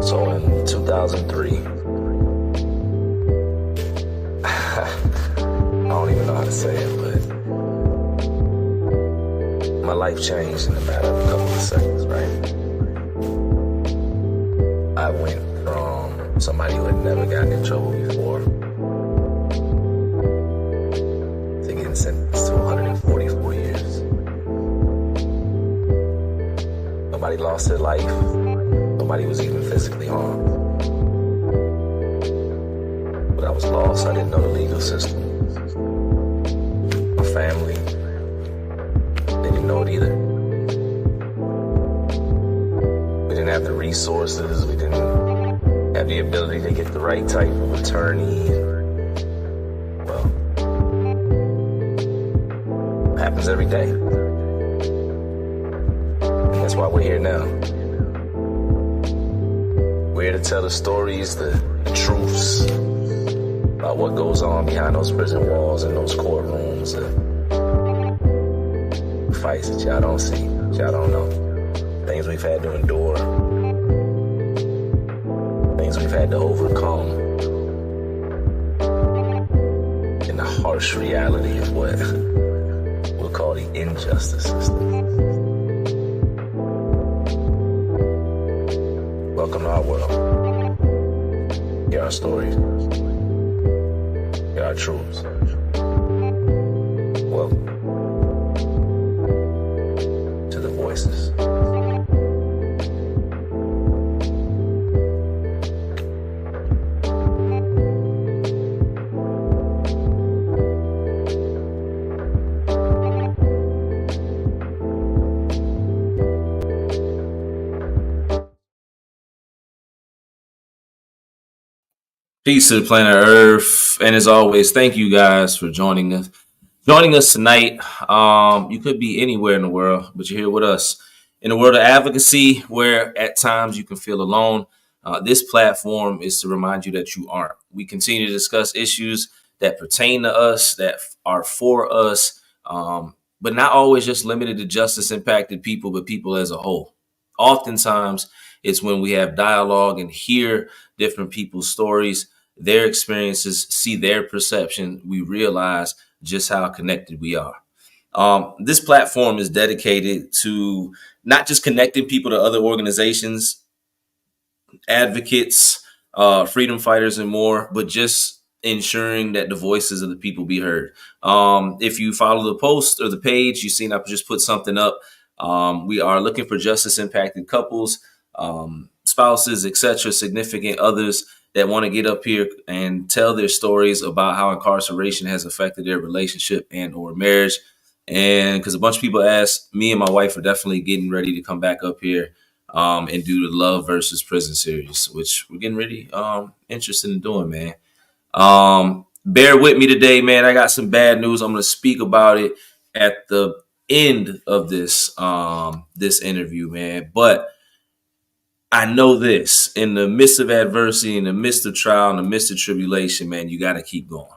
So in 2003, I don't even know how to say it, but my life changed in a matter of a couple of seconds, right? I went from somebody who had never gotten in trouble before to getting sentenced to 144 years. Nobody lost their life. Nobody was even physically harmed. But I was lost. I didn't know the legal system. My family, they didn't know it either. We didn't have the resources. We didn't have the ability to get the right type of attorney. Well, it happens every day. And that's why we're here now. We're here to tell the stories, the truths about what goes on behind those prison walls and those courtrooms, the fights that y'all don't see, that y'all don't know, things we've had to endure, things we've had to overcome, and the harsh reality of what we'll call the injustice system. Welcome to our world. Hear our stories. Hear our truths. Welcome to the voices. Peace to the planet Earth, and as always, thank you guys for joining us. Joining us tonight, you could be anywhere in the world, but you're here with us in the world of advocacy, where at times you can feel alone. This platform is to remind you that you aren't. We continue to discuss issues that pertain to us, that are for us, but not always just limited to justice-impacted people, but people as a whole. Oftentimes, it's when we have dialogue and hear different people's stories, their experiences, see their perception, we realize just how connected we are. This platform is dedicated to not just connecting people to other organizations, advocates, freedom fighters, and more, but just ensuring that the voices of the people be heard. If you follow the post or the page, you've seen I just put something up. We are looking for justice-impacted couples, spouses, etc., significant others that want to get up here and tell their stories about how incarceration has affected their relationship and or marriage. And because a bunch of people asked, me and my wife are definitely getting ready to come back up here and do the Love versus Prison series, which we're getting really interested in doing, man. Bear with me today, man. I got some bad news. I'm going to speak about it at the end of this this interview, man. But I know this, in the midst of adversity, in the midst of trial, in the midst of tribulation, man, you got to keep going.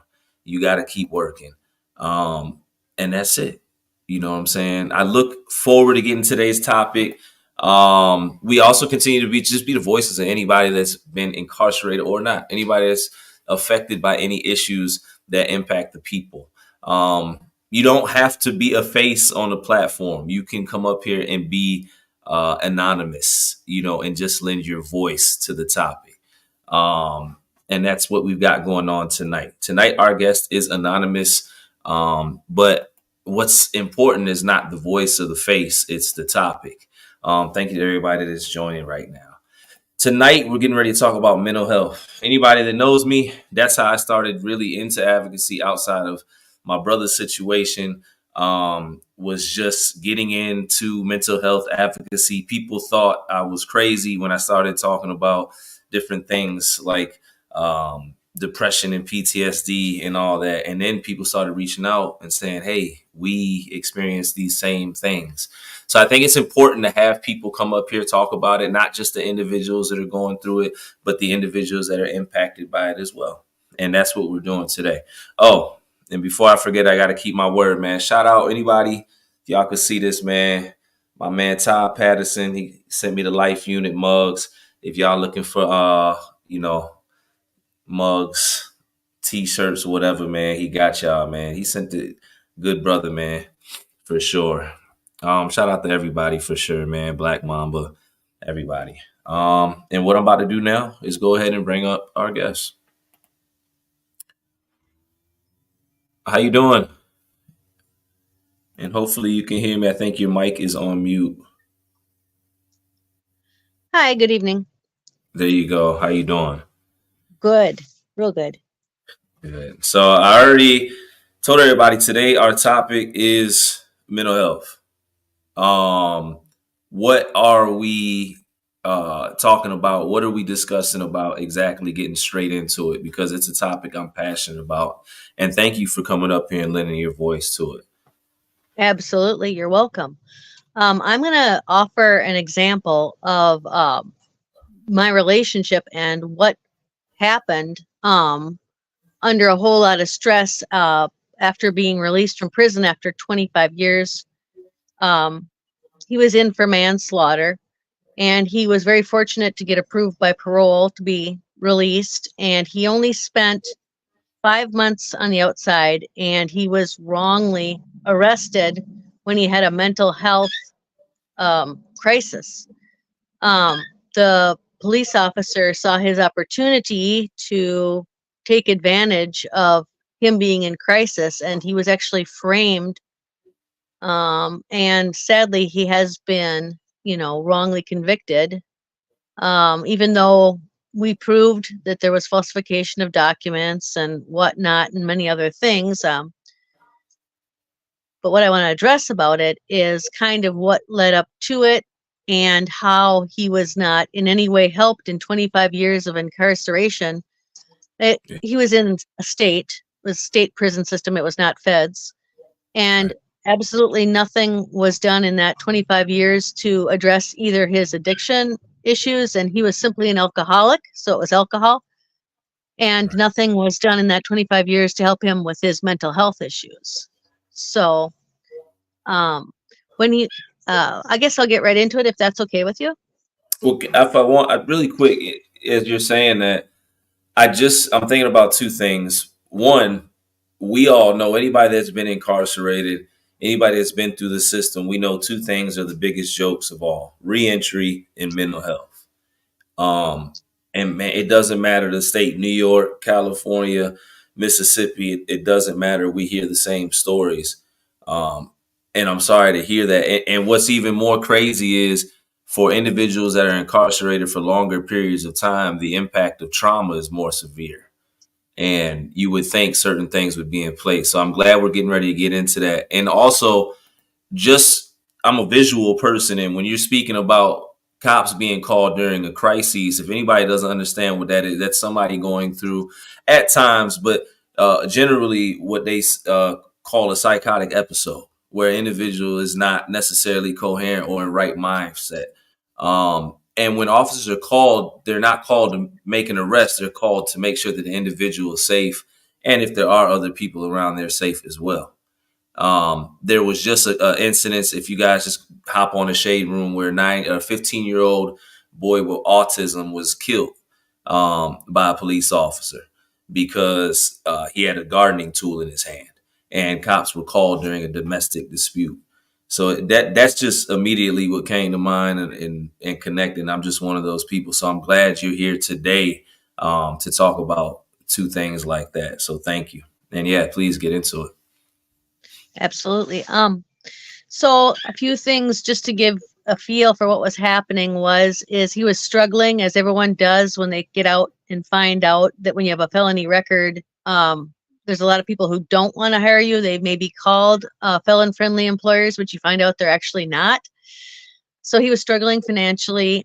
You got to keep working. And that's it. You know what I'm saying? I look forward to getting today's topic. We also continue to be the voices of anybody that's been incarcerated or not, anybody that's affected by any issues that impact the people. You don't have to be a face on the platform. You can come up here and be anonymous, and just lend your voice to the topic. And that's what we've got going on tonight. Tonight, our guest is anonymous. But what's important is not the voice or the face, it's the topic. Thank you to everybody that's joining right now. Tonight, we're getting ready to talk about mental health. Anybody that knows me, that's how I started really into advocacy outside of my brother's situation. Was just getting into mental health advocacy. People thought I was crazy when I started talking about different things like depression and PTSD and all that. And then people started reaching out and saying, hey, we experience these same things. So I think it's important to have people come up here, talk about it, not just the individuals that are going through it, but the individuals that are impacted by it as well. And that's what we're doing today. Oh, and before I forget, I got to keep my word, man. Shout out anybody. If y'all could see this, man. My man, Todd Patterson, he sent me the Life Unit mugs. If y'all looking for you know, mugs, t-shirts, whatever, man, he got y'all, man. He sent it. Good brother, man, for sure. Shout out to everybody for sure, man. Black Mamba, everybody. And what I'm about to do now is go ahead and bring up our guest. How you doing? And hopefully you can hear me. I think your mic is on mute. Hi, good evening. There you go. How you doing? Good, real good. Good. So I already told everybody today our topic is mental health. Um, what are we talking about? What are we discussing about exactly? Getting straight into it because it's a topic I'm passionate about. And thank you for coming up here and lending your voice to it. Absolutely, you're welcome. I'm going to offer an example of my relationship and what happened under a whole lot of stress after being released from prison after 25 years. Um, he was in for manslaughter, and he was very fortunate to get approved by parole to be released. And he only spent 5 months on the outside, and he was wrongly arrested when he had a mental health crisis. The police officer saw his opportunity to take advantage of him being in crisis, and he was actually framed. And sadly, he has been, wrongly convicted, even though we proved that there was falsification of documents and whatnot and many other things. But what I want to address about it is kind of what led up to it and how he was not in any way helped in 25 years of incarceration. He was in the state prison system. It was not feds. And Right. absolutely nothing was done in that 25 years to address either his addiction issues, and he was simply an alcoholic, so it was alcohol, and Right. nothing was done in that 25 years to help him with his mental health issues. So, um, when you, I guess I'll get right into it if that's okay with you. Well, if I want, really quick, as you're saying that, I'm thinking about two things. One, we all know anybody that's been incarcerated, anybody that's been through the system, we know two things are the biggest jokes of all: reentry and mental health. Um, and man, it doesn't matter the state, New York, California, Mississippi, it doesn't matter. We hear the same stories. Um, and I'm sorry to hear that. And what's even more crazy is for individuals that are incarcerated for longer periods of time, the impact of trauma is more severe. And you would think certain things would be in place. So I'm glad we're getting ready to get into that. And also, just I'm a visual person, and when you're speaking about cops being called during a crisis, if anybody doesn't understand what that is, that's somebody going through at times, but generally what they call a psychotic episode, where an individual is not necessarily coherent or in right mindset. And when officers are called, they're not called to make an arrest; they're called to make sure that the individual is safe, and if there are other people around, they're safe as well. There was just a incident. If you guys just hop on the shade room, where 15-year-old boy with autism was killed by a police officer because he had a gardening tool in his hand, and cops were called during a domestic dispute. So that's just immediately what came to mind and connected. I'm just one of those people. So I'm glad you're here today to talk about two things like that. So thank you. And yeah, please get into it. Absolutely. So a few things just to give a feel for what was happening is he was struggling, as everyone does when they get out and find out that when you have a felony record, there's a lot of people who don't want to hire you. They may be called felon friendly employers, but you find out they're actually not. So he was struggling financially.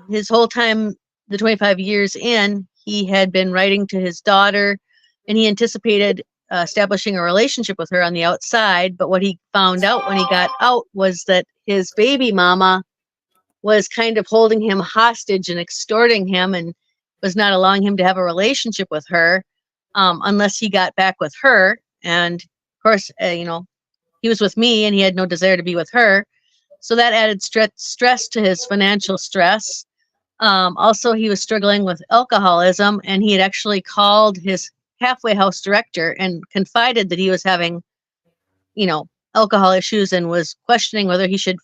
His whole time, the 25 years in, he had been writing to his daughter, and he anticipated establishing a relationship with her on the outside. But what he found out when he got out was that his baby mama was kind of holding him hostage and extorting him, and was not allowing him to have a relationship with her unless he got back with her. And of course, he was with me, and he had no desire to be with her. So that added stress to his financial stress. Also, he was struggling with alcoholism, and he had actually called his halfway house director and confided that he was having, alcohol issues, and was questioning whether he should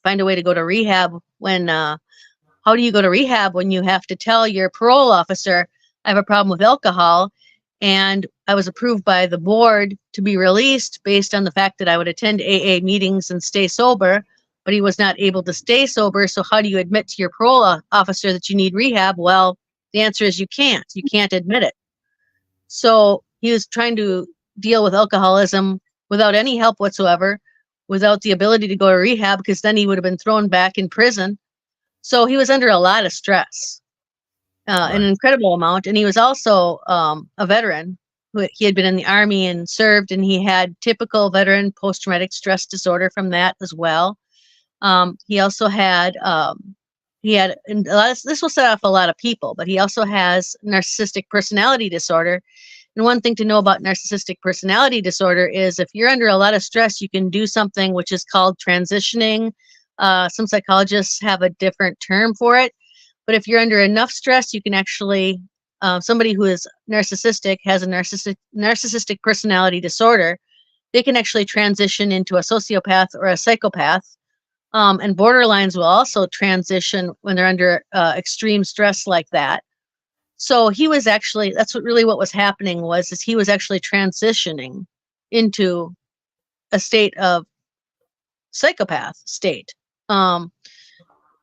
find a way to go to rehab. When How do you go to rehab when you have to tell your parole officer, I have a problem with alcohol, and I was approved by the board to be released based on the fact that I would attend AA meetings and stay sober, but he was not able to stay sober. So how do you admit to your parole officer that you need rehab? Well, the answer is you can't. You can't admit it. So he was trying to deal with alcoholism without any help whatsoever, without the ability to go to rehab, because then he would have been thrown back in prison. So he was under a lot of stress, an Right. incredible amount. And he was also a veteran. He had been in the Army and served, and he had typical veteran post-traumatic stress disorder from that as well. He also had, and this will set off a lot of people, but he also has narcissistic personality disorder. And one thing to know about narcissistic personality disorder is if you're under a lot of stress, you can do something which is called transitioning. Some psychologists have a different term for it. But if you're under enough stress, you can actually, somebody who is narcissistic, has a narcissistic personality disorder, they can actually transition into a sociopath or a psychopath. And borderlines will also transition when they're under extreme stress like that. So he was actually, that's what was happening is he was actually transitioning into a state of psychopath state. Um,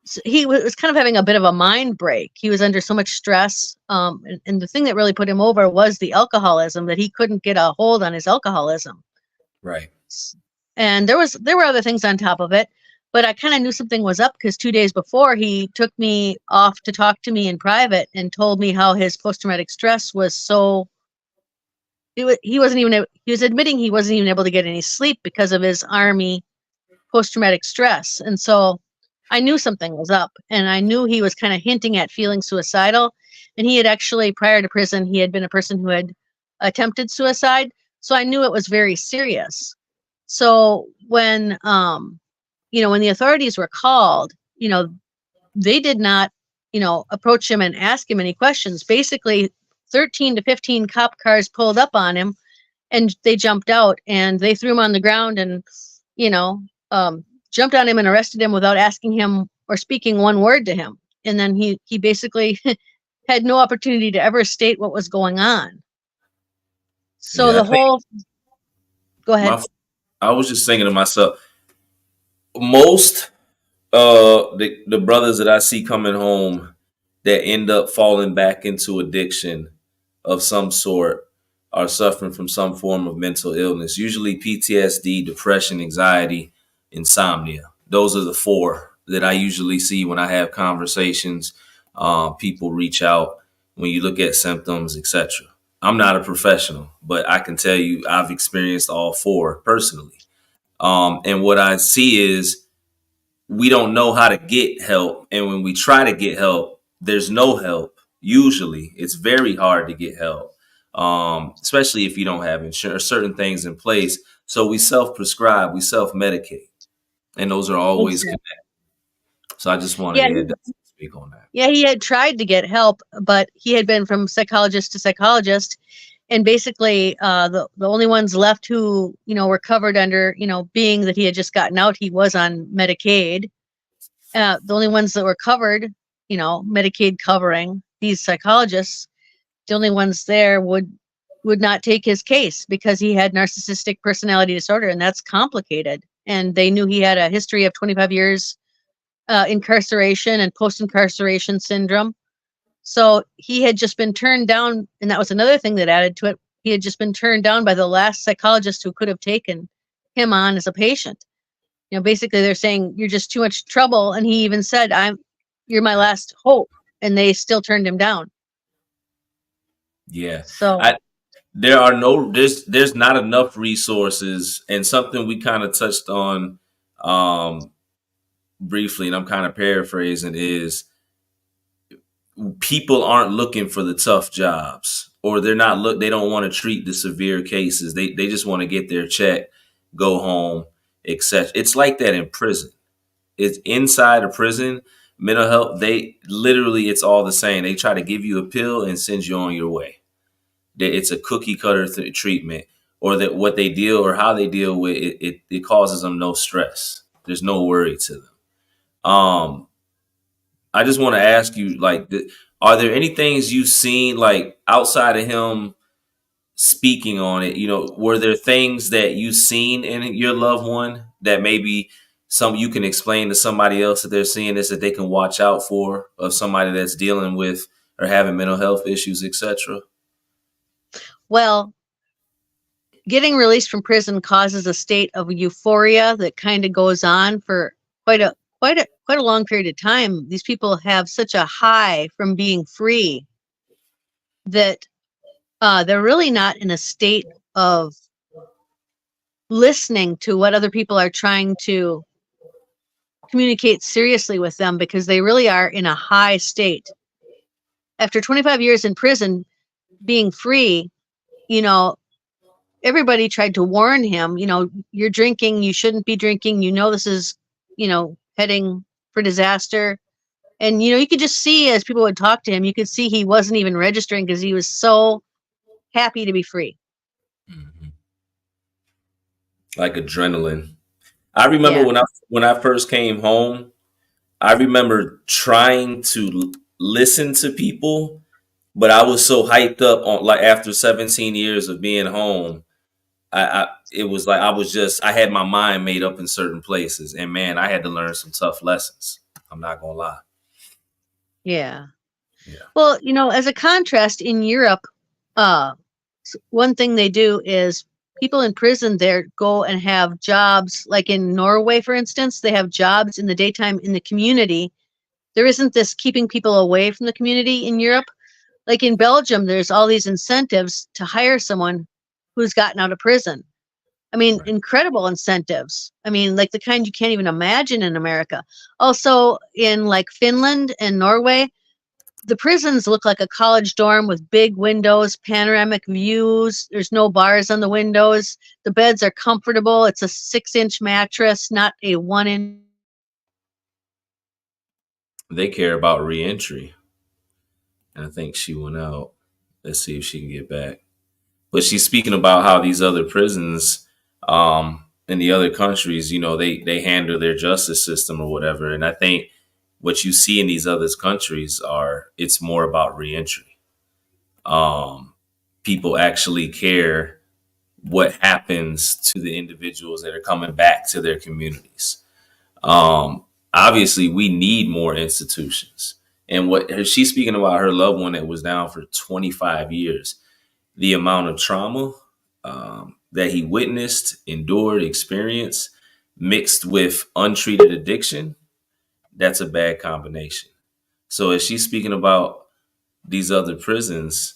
so he was kind of having a bit of a mind break. He was under so much stress. And the thing that really put him over was the alcoholism, that he couldn't get a hold on his alcoholism. Right. And there were other things on top of it, but I kind of knew something was up because 2 days before he took me off to talk to me in private and told me how his post-traumatic stress was so he wasn't even he was admitting he wasn't even able to get any sleep because of his Army post-traumatic stress. And so I knew something was up, and I knew he was kind of hinting at feeling suicidal. And he had actually, prior to prison, he had been a person who had attempted suicide. So I knew it was very serious. So when the authorities were called, they did not, approach him and ask him any questions. Basically, 13 to 15 cop cars pulled up on him, and they jumped out, and they threw him on the ground and, you know, jumped on him and arrested him without asking him or speaking one word to him. And then he basically had no opportunity to ever state what was going on. So Yeah. I the think whole, go ahead. my. I was just thinking to myself, most the brothers that I see coming home that end up falling back into addiction of some sort are suffering from some form of mental illness, usually PTSD, depression, anxiety, insomnia. Those are the four that I usually see when I have conversations. People reach out when you look at symptoms, etc. I'm not a professional, but I can tell you I've experienced all four personally. And what I see is we don't know how to get help. And when we try to get help, there's no help. Usually, it's very hard to get help, especially if you don't have insurance, certain things in place. So we self prescribe, we self medicate, and those are always Exactly. connected. So I just wanted Yeah, to add that to speak on that. yeah, he had tried to get help, but he had been from psychologist to psychologist, and basically, the only ones left who were covered under being that he had just gotten out, he was on Medicaid. The only ones that were covered, Medicaid covering these psychologists, the only ones there would not take his case because he had narcissistic personality disorder, and that's complicated. And they knew he had a history of 25 years incarceration and post-incarceration syndrome. So he had just been turned down, and that was another thing that added to it. He had just been turned down by the last psychologist who could have taken him on as a patient. Basically they're saying you're just too much trouble, and he even said, you're my last hope, and they still turned him down. Yeah, So I there are no there's not enough resources, and something we kind of touched on um, briefly, and I'm kind of paraphrasing is people aren't looking for the tough jobs, or they don't want to treat the severe cases. They just want to get their check, go home, etc. It's like that in prison. It's inside a prison. mental health, they literally, it's all the same. They try to give you a pill and send you on your way. It's a cookie cutter treatment, or that what they deal or how they deal with it, it causes them no stress. There's no worry to them. I just want to ask you, like, are there any things you've seen, like, outside of him speaking on it? Were there things that you've seen in your loved one that maybe some you can explain to somebody else that they're seeing this, that they can watch out for, of somebody that's dealing with or having mental health issues, etc.? Well, getting released from prison causes a state of euphoria that kind of goes on for quite a long period of time. These people have such a high from being free that they're really not in a state of listening to what other people are trying to communicate seriously with them, because they really are in a high state. After 25 years in prison, being free, you know, everybody tried to warn him, you're drinking, you shouldn't be drinking, this is, heading for disaster. And, you could just see as people would talk to him, you could see he wasn't even registering because he was so happy to be free. Mhm. Like adrenaline. I remember Yeah. when I first came home, I remember trying to listen to people, but I was so hyped up on, like, after 17 years of being home, it was like I had my mind made up in certain places, and man, I had to learn some tough lessons. I'm not gonna lie. Yeah. Yeah. Well, as a contrast in Europe, uh, one thing they do is people in prison there go and have jobs. Like in Norway, for instance, they have jobs in the daytime in the community. There isn't this keeping people away from the community in Europe. Like in Belgium, there's all these incentives to hire someone who's gotten out of prison. I mean, Right. incredible incentives. I mean, like the kind you can't even imagine in America. Also, in like Finland and Norway, the prisons look like a college dorm with big windows, panoramic views. There's no bars on the windows. The beds are comfortable. It's a 6-inch mattress, not a 1-inch. They care about reentry, and I think she went out. Let's see if she can get back. But she's speaking about how these other prisons, in the other countries, they handle their justice system or whatever. And I think what you see in these other countries it's more about reentry. Um, People actually care what happens to the individuals that are coming back to their communities. Obviously, we need more institutions. And what she's speaking about, her loved one that was down for 25 years, the amount of trauma that he witnessed, endured, experienced, mixed with untreated addiction, that's a bad combination. So as she's speaking about these other prisons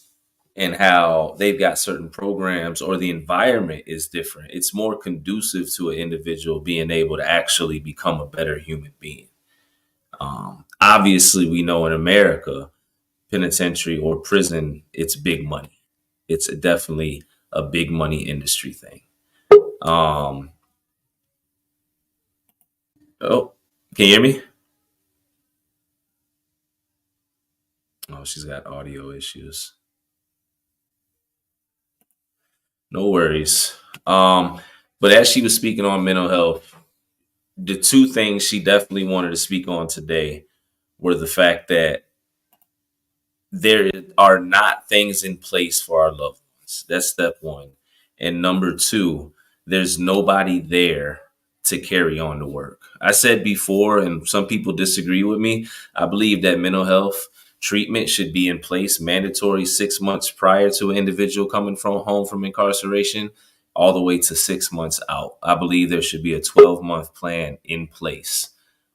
and how they've got certain programs, or the environment is different, it's more conducive to an individual being able to actually become a better human being. Obviously, we know in America, penitentiary or prison, it's big money. It's definitely a big money industry thing. Um, oh, can you hear me? Oh, she's got audio issues. No worries. But as she was speaking on mental health, the two things she definitely wanted to speak on today were the fact that there are not things in place for our loved ones. That's step one. And number two, there's nobody there to carry on the work. I said before, and some people disagree with me, I believe that mental health treatment should be in place mandatory 6 months prior to an individual coming from home from incarceration, all the way to 6 months out. I believe there should be a 12-month plan in place,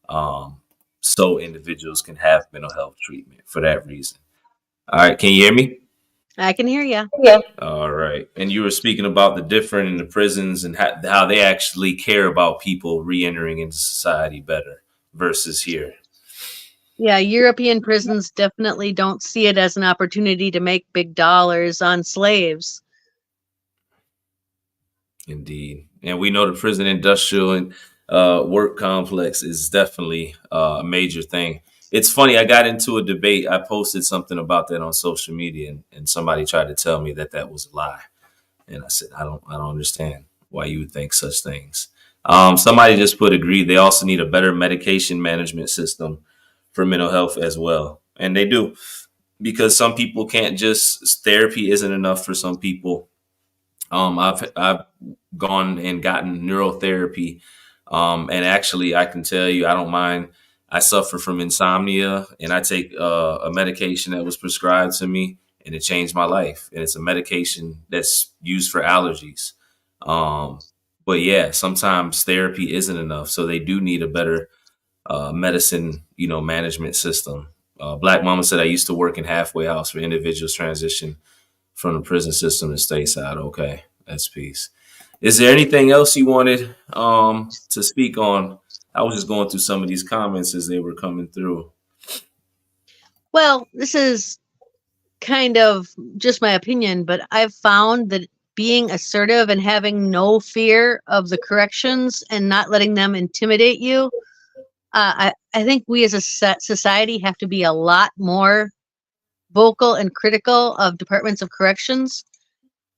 um, so individuals can have mental health treatment for that reason. All right, can you hear me? I can hear you. Yeah. All right. And you were speaking about the different in the prisons and how they actually care about people re-entering into society better versus here. Yeah, European prisons definitely don't see it as an opportunity to make big dollars on slaves. Indeed. And we know the prison industrial and work complex is definitely a major thing. It's funny. I got into a debate. I posted something about that on social media, and somebody tried to tell me that that was a lie. And I said, I don't understand why you would think such things. Somebody just put agreed. They also need a better medication management system for mental health as well, and they do, because some people can't just therapy isn't enough for some people. I've gone and gotten neurotherapy, and actually, I can tell you, I don't mind. I suffer from insomnia, and I take a medication that was prescribed to me, and it changed my life. And it's a medication that's used for allergies. Um, but yeah, sometimes therapy isn't enough, so they do need a better medicine, management system. Black Mama said I used to work in halfway house for individuals transition from the prison system to stateside. Okay, that's peace. Is there anything else you wanted to speak on? I was just going through some of these comments as they were coming through. Well, this is kind of just my opinion, but I've found that being assertive and having no fear of the corrections and not letting them intimidate you, I think we as a society have to be a lot more vocal and critical of departments of corrections.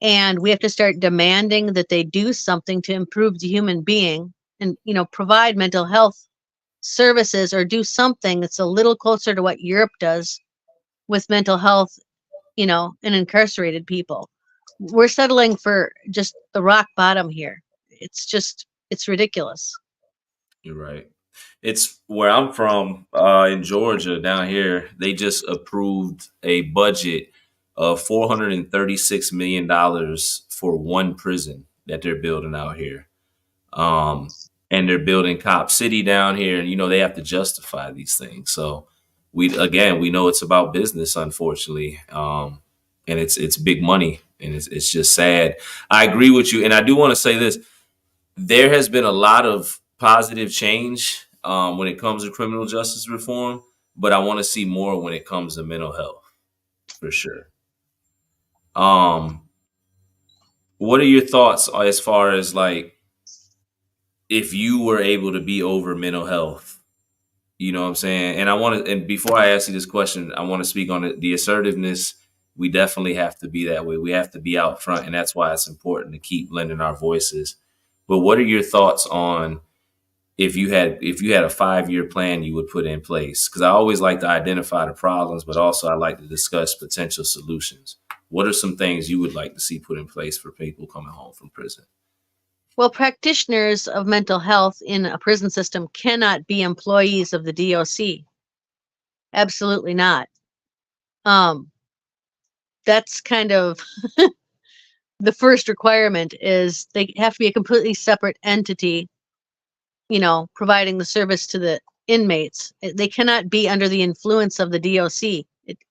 And we have to start demanding that they do something to improve the human being and, provide mental health services or do something that's a little closer to what Europe does with mental health, and incarcerated people. We're settling for just the rock bottom here. It's ridiculous. You're right. It's where I'm from in Georgia down here. They just approved a budget of $436 million for one prison that they're building out here. Um, and they're building Cop City down here, and they have to justify these things. So we know it's about business, unfortunately, and it's big money, and it's just sad. I agree with you, and I do want to say this: there has been a lot of positive change when it comes to criminal justice reform, but I want to see more when it comes to mental health for sure. Um, what are your thoughts as far as like if you were able to be over mental health? You know what I'm saying? And I want to, and before I ask you this question, I want to speak on the assertiveness. We definitely have to be that way. We have to be out front, and that's why it's important to keep lending our voices. But what are your thoughts on if you had a 5-year plan you would put in place? Because I always like to identify the problems, but also I like to discuss potential solutions. What are some things you would like to see put in place for people coming home from prison? Well, practitioners of mental health in a prison system cannot be employees of the DOC. Absolutely not. Um, that's kind of the first requirement is they have to be a completely separate entity, providing the service to the inmates. They cannot be under the influence of the DOC.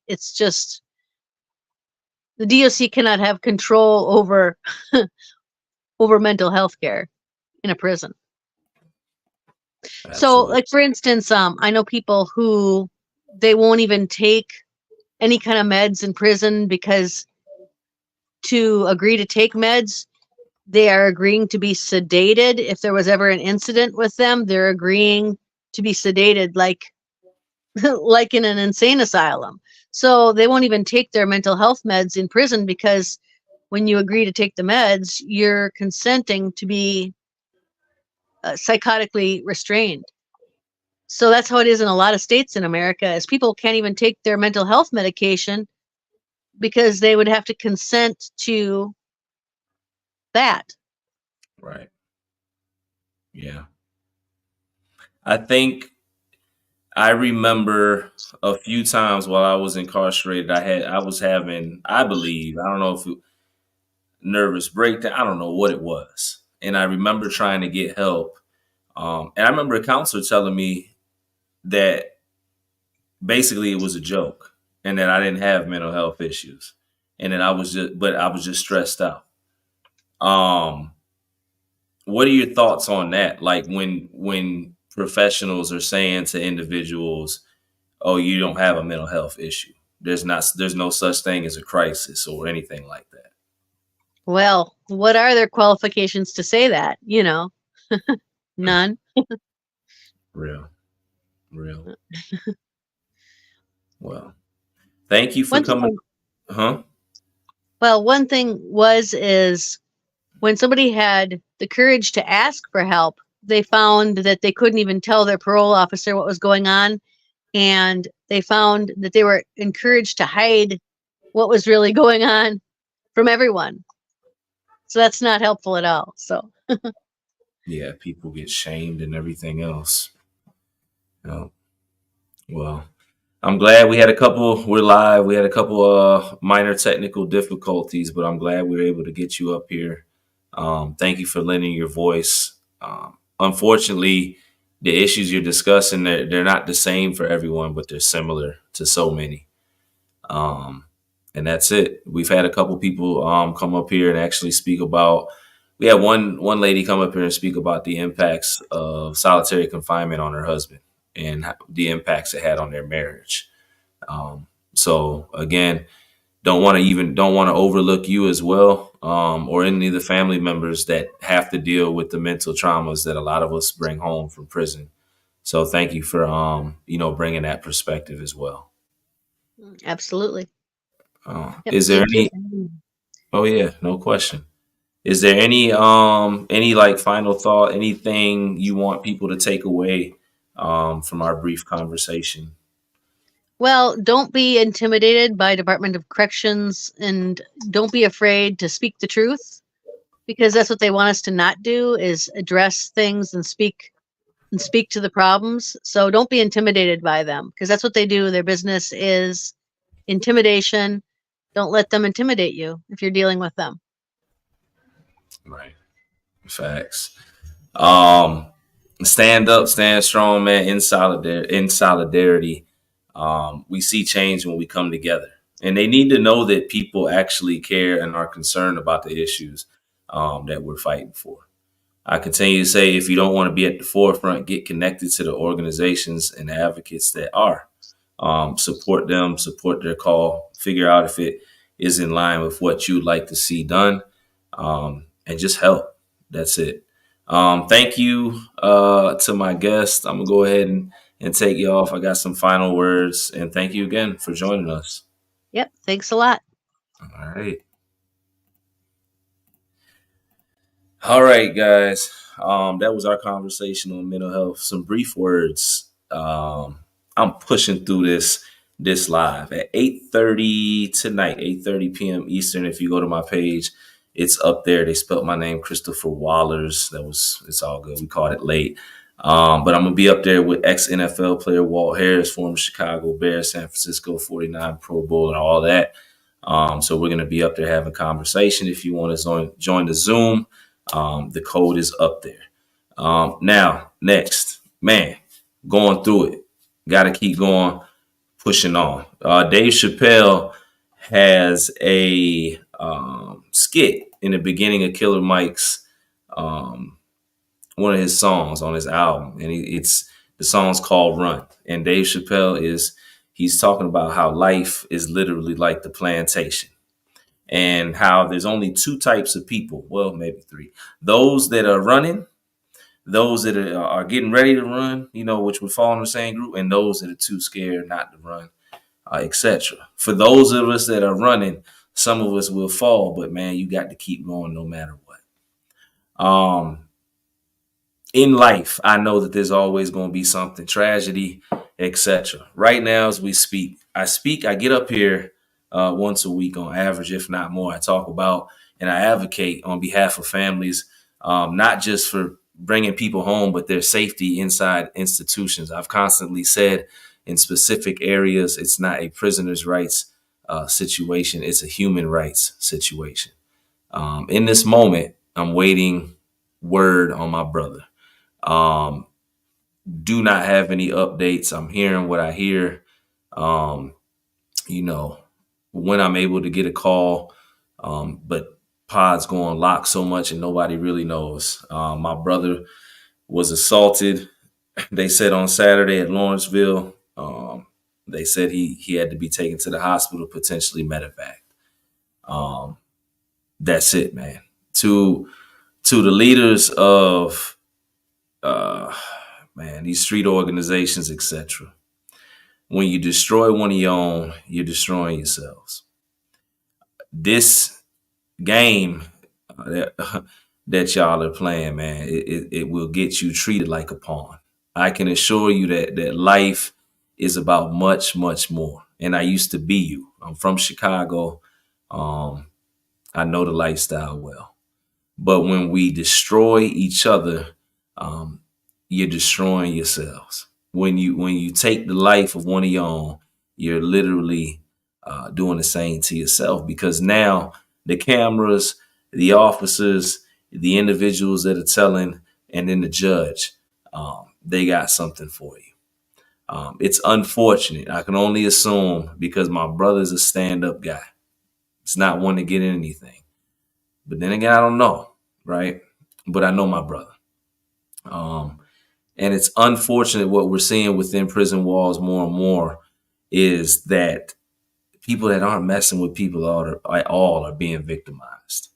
It's just the DOC cannot have control over over mental health care in a prison. So, Absolutely. like for instance, I know people who they won't even take any kind of meds in prison because to agree to take meds, they are agreeing to be sedated. If there was ever an incident with them, they're agreeing to be sedated like like in an insane asylum. So they won't even take their mental health meds in prison because when you agree to take the meds, you're consenting to be psychotically restrained. So that's how it is in a lot of states in America is people can't even take their mental health medication because they would have to consent to that. Right. Yeah. I think I remember a few times while I was incarcerated, I was having, I believe, I don't know if it, nervous breakdown, I don't know what it was, and I remember trying to get help. And I remember a counselor telling me that basically it was a joke, and that I didn't have mental health issues, and that I was just stressed out. Um, what are your thoughts on that? Like when professionals are saying to individuals, oh, you don't have a mental health issue. There's no such thing as a crisis or anything like that. Well, what are their qualifications to say that? None. Real, real. Well, thank you for One thing, coming. Huh? well, one thing was is when somebody had the courage to ask for help, they found that they couldn't even tell their parole officer what was going on, and they found that they were encouraged to hide what was really going on from everyone. So that's not helpful at all. So, Yeah, people get shamed and everything else. Oh, well, I'm glad we had a couple. We're live. We had a couple minor technical difficulties, but I'm glad we were able to get you up here. Thank you for lending your voice. Unfortunately, the issues you're discussing, they're not the same for everyone, but they're similar to so many. Um, and that's it. We've had a couple people come up here and actually speak about. We had one lady come up here and speak about the impacts of solitary confinement on her husband and the impacts it had on their marriage. So again, don't want to overlook you as well, or any of the family members that have to deal with the mental traumas that a lot of us bring home from prison. So thank you for bringing that perspective as well. absolutely. Yep. Is there Thank you. any? Oh yeah, no question. Is there any like final thought, anything you want people to take away from our brief conversation? Well, don't be intimidated by Department of Corrections and don't be afraid to speak the truth because that's what they want us to not do is address things and speak to the problems. So don't be intimidated by them because that's what they do. Their business is intimidation. Don't let them intimidate you if you're dealing with them. Right. Facts. Um, stand up, stand strong, man. In solidarity, we see change when we come together, and they need to know that people actually care and are concerned about the issues that we're fighting for. I continue to say, if you don't want to be at the forefront, get connected to the organizations and the advocates that are. Support them, support their call, figure out if it is in line with what you'd like to see done, and just help. That's it. Thank you to my guest. I'm going to go ahead and take you off. I got some final words, and thank you again for joining us. Yep. Thanks a lot. All right. All right, guys. That was our conversation on mental health. Some brief words. I'm pushing through this live at 8:30 tonight, 8:30 p.m. Eastern. If you go to my page, it's up there. They spelled my name Christopher Wallers. It's all good. We called it late. But I'm gonna be up there with ex NFL player Walt Harris, former Chicago Bears, San Francisco 49 Pro Bowl, and all that. So we're gonna be up there having conversation. If you want to join the Zoom, the code is up there. Now, next, man, going through it. Got to keep going, pushing on. Dave Chappelle has a skit in the beginning of Killer Mike's um, one of his songs on his album, and it's the song's called "Run." And Dave Chappelle he's talking about how life is literally like the plantation and how there's only two types of people, well, maybe three. Those that are running, those that are getting ready to run, which would fall in the same group, and those that are too scared not to run, etc. For those of us that are running, some of us will fall, but man, you got to keep going no matter what. In life, I know that there's always going to be something, tragedy, etc. Right now, as we speak, I get up here once a week on average, if not more. I talk about and I advocate on behalf of families, not just for bringing people home, but their safety inside institutions. I've constantly said in specific areas, it's not a prisoner's rights situation, it's a human rights situation. In this moment, I'm waiting word on my brother. Um, do not have any updates. I'm hearing what I hear. Um, you know, when I'm able to get a call, but pods go on lock so much and nobody really knows. My brother was assaulted. They said on Saturday at Lawrenceville. They said he had to be taken to the hospital, potentially medevac. Um, that's it, man. To the leaders of uh, man, these street organizations, etc. When you destroy one of your own, you're destroying yourselves. This game that, that y'all are playing, man, it will get you treated like a pawn. I can assure you that life is about much, much more. And I used to be you. I'm from Chicago. Um, I know the lifestyle well. But when we destroy each other, um, you're destroying yourselves. When you take the life of one of your own, you're literally doing the same to yourself, because now the cameras, the officers, the individuals that are telling, and then the judge, they got something for you. It's unfortunate. I can only assume, because my brother's a stand-up guy. It's not one to get in anything. But then again, I don't know, right? But I know my brother. Um, and it's unfortunate what we're seeing within prison walls more and more is that people that aren't messing with people at all are being victimized.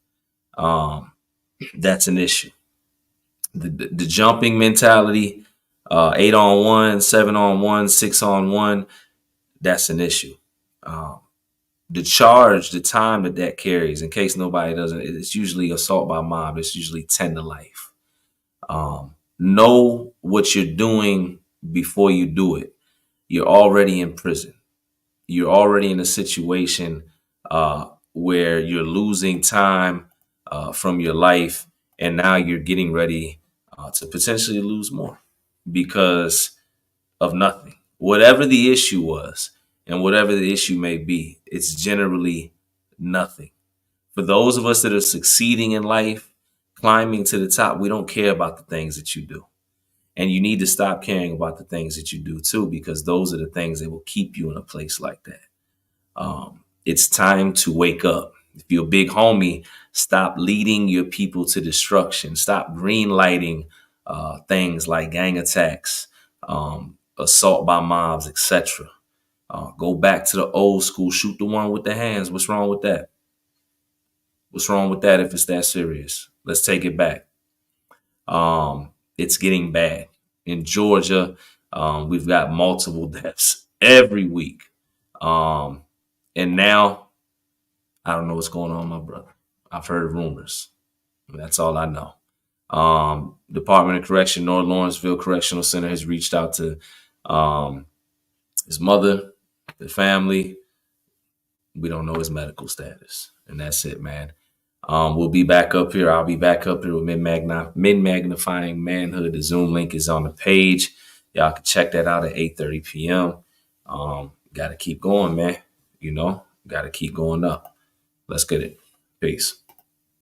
Um, that's an issue. The jumping mentality, 8-on-1, 7-on-1, 6-on-1, that's an issue. Um, the charge, the time that carries, in case nobody doesn't, it's usually assault by mob. It's usually 10 to life. Know what you're doing before you do it. You're already in prison. You're already in a situation where you're losing time from your life, and now you're getting ready to potentially lose more because of nothing. Whatever the issue was, and whatever the issue may be, it's generally nothing. For those of us that are succeeding in life, climbing to the top, we don't care about the things that you do. And you need to stop caring about the things that you do too, because those are the things that will keep you in a place like that. It's time to wake up. If you're a big homie, stop leading your people to destruction. Stop green lighting things like gang attacks, assault by mobs, etc. Go back to the old school. Shoot the one with the hands. What's wrong with that? What's wrong with that if it's that serious? Let's take it back. It's getting bad. In Georgia, we've got multiple deaths every week. And now I don't know what's going on, my brother. I've heard rumors. That's all I know. Department of Correction, North Lawrenceville Correctional Center has reached out to his mother, the family. We don't know his medical status. And that's it, man. We'll be back up here. I'll be back up here with Mid-Magnifying Manhood. The Zoom link is on the page. Y'all can check that out at 8:30 p.m. Got to keep going, man. Got to keep going up. Let's get it. Peace.